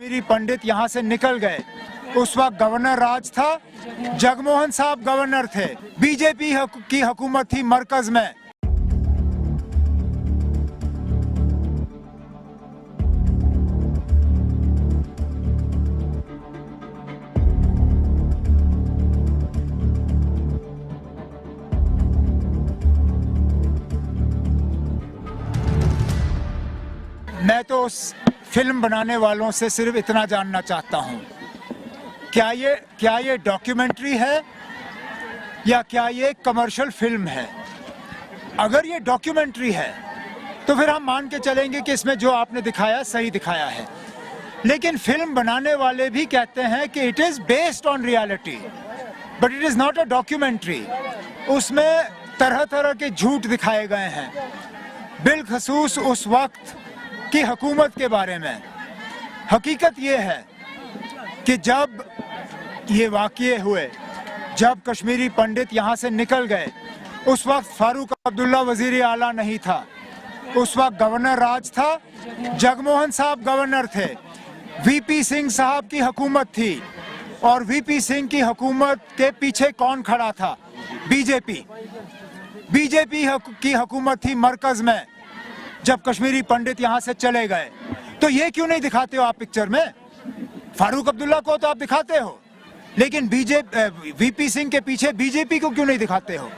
कश्मीरी पंडित यहाँ से निकल गए, उस वक्त गवर्नर राज था, जगमोहन साहब गवर्नर थे, बीजेपी की हुकूमत थी मरकज में। मैं तो उस फिल्म बनाने वालों से सिर्फ इतना जानना चाहता हूं, क्या ये डॉक्यूमेंट्री है या क्या ये कमर्शियल फिल्म है? अगर ये डॉक्यूमेंट्री है तो फिर हम मान के चलेंगे कि इसमें जो आपने दिखाया सही दिखाया है, लेकिन फिल्म बनाने वाले भी कहते हैं कि it is based on reality but it is not a documentary. उसमें तरह तरह के झूठ दिखाए गए हैं, बिलखसूस उस वक्त की हुकूमत के बारे में। हकीकत ये है कि जब ये वाक़ये हुए, जब कश्मीरी पंडित यहाँ से निकल गए, उस वक्त फारूक अब्दुल्ला वज़ीर आला नहीं था, उस वक्त गवर्नर राज था, जगमोहन साहब गवर्नर थे, वीपी सिंह साहब की हुकूमत थी। और वीपी सिंह की हुकूमत के पीछे कौन खड़ा था? बीजेपी की हुकूमत थी मरकज में जब कश्मीरी पंडित यहाँ से चले गए। तो ये क्यों नहीं दिखाते हो आप पिक्चर में? फारूक अब्दुल्ला को तो आप दिखाते हो, लेकिन वीपी सिंह के पीछे बीजेपी को क्यों नहीं दिखाते हो?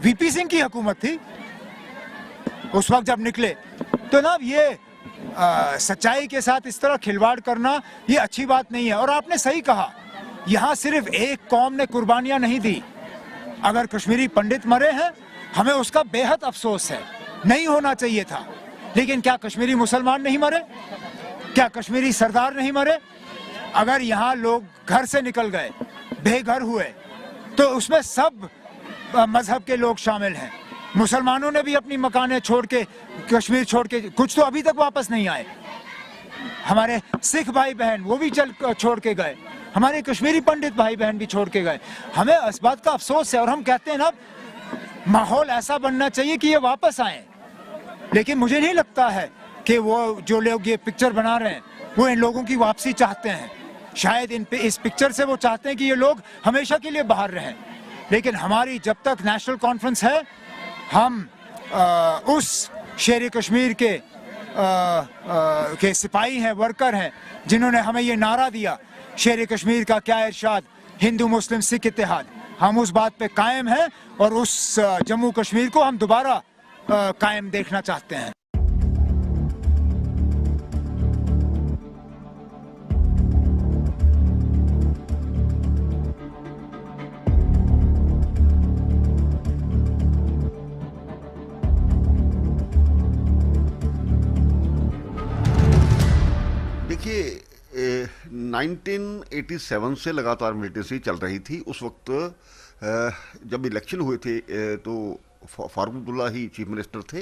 वीपी सिंह की हुकूमत थी उस वक्त जब निकले। तो ना ये सच्चाई के साथ इस तरह खिलवाड़ करना ये अच्छी बात नहीं है। और आपने सही कहा, यहाँ सिर्फ एक कौम ने कुर्बानियां नहीं दी। अगर कश्मीरी पंडित मरे हैं, हमें उसका बेहद अफसोस है, नहीं होना चाहिए था। लेकिन क्या कश्मीरी मुसलमान नहीं मरे? क्या कश्मीरी सरदार नहीं मरे? अगर यहाँ लोग घर से निकल गए, बेघर हुए, तो उसमें सब मजहब के लोग शामिल हैं। मुसलमानों ने भी अपनी मकानें छोड़ के, कश्मीर छोड़ के, कुछ तो अभी तक वापस नहीं आए। हमारे सिख भाई बहन वो भी छोड़ के गए, हमारे कश्मीरी पंडित भाई बहन भी छोड़ के गए। हमें इस बात का अफसोस है और हम कहते हैं ना, माहौल ऐसा बनना चाहिए कि ये वापस आए। लेकिन मुझे नहीं लगता है कि वो जो लोग ये पिक्चर बना रहे हैं वो इन लोगों की वापसी चाहते हैं। शायद इस पिक्चर से वो चाहते हैं कि ये लोग हमेशा के लिए बाहर रहें। लेकिन हमारी जब तक नेशनल कॉन्फ्रेंस है, हम उस शेर कश्मीर के सिपाही हैं, वर्कर हैं, जिन्होंने हमें ये नारा दिया, शेर कश्मीर का क्या इरशाद, हिंदू मुस्लिम सिख इत्तेहाद, हम उस बात पे कायम हैं और उस जम्मू कश्मीर को हम दोबारा कायम देखना चाहते हैं। देखिए, 1987 से लगातार मिलिटेंसी चल रही थी। उस वक्त जब इलेक्शन हुए थे तो फारूक अब्दुल्ला ही चीफ मिनिस्टर थे,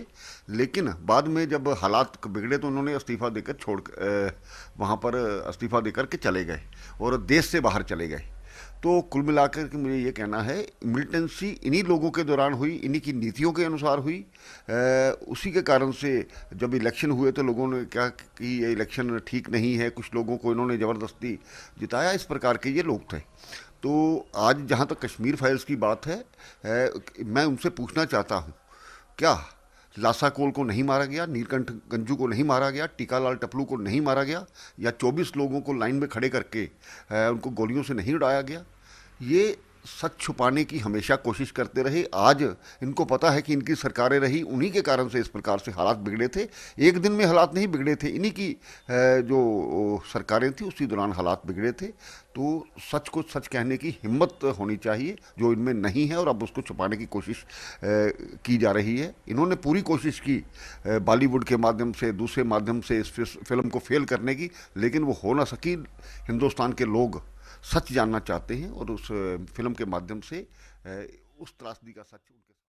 लेकिन बाद में जब हालात बिगड़े तो उन्होंने इस्तीफ़ा देकर वहाँ पर इस्तीफ़ा देकर के चले गए और देश से बाहर चले गए। तो कुल मिलाकर के मुझे ये कहना है, मिलिटेंसी इन्हीं लोगों के दौरान हुई, इन्हीं की नीतियों के अनुसार हुई। उसी के कारण से जब इलेक्शन हुए तो लोगों ने कहा कि ये इलेक्शन ठीक नहीं है, कुछ लोगों को इन्होंने ज़बरदस्ती जिताया, इस प्रकार के ये लोग थे। तो आज जहाँ तक कश्मीर फाइल्स की बात है, मैं उनसे पूछना चाहता हूँ, क्या लासा कोल को नहीं मारा गया, नीलकंठ गंजू को नहीं मारा गया, टीकालाल टपलू को नहीं मारा गया, या 24 लोगों को लाइन में खड़े करके उनको गोलियों से नहीं उड़ाया गया? ये सच छुपाने की हमेशा कोशिश करते रहे। आज इनको पता है कि इनकी सरकारें रही, उन्हीं के कारण से इस प्रकार से हालात बिगड़े थे। एक दिन में हालात नहीं बिगड़े थे, इन्हीं की जो सरकारें थी उसी दौरान हालात बिगड़े थे। तो सच को सच कहने की हिम्मत होनी चाहिए, जो इनमें नहीं है, और अब उसको छुपाने की कोशिश की जा रही है। इन्होंने पूरी कोशिश की बॉलीवुड के माध्यम से, दूसरे माध्यम से इस फिल्म को फेल करने की, लेकिन वो हो ना सकी। हिंदुस्तान के लोग सच जानना चाहते हैं और उस फिल्म के माध्यम से उस त्रासदी का सच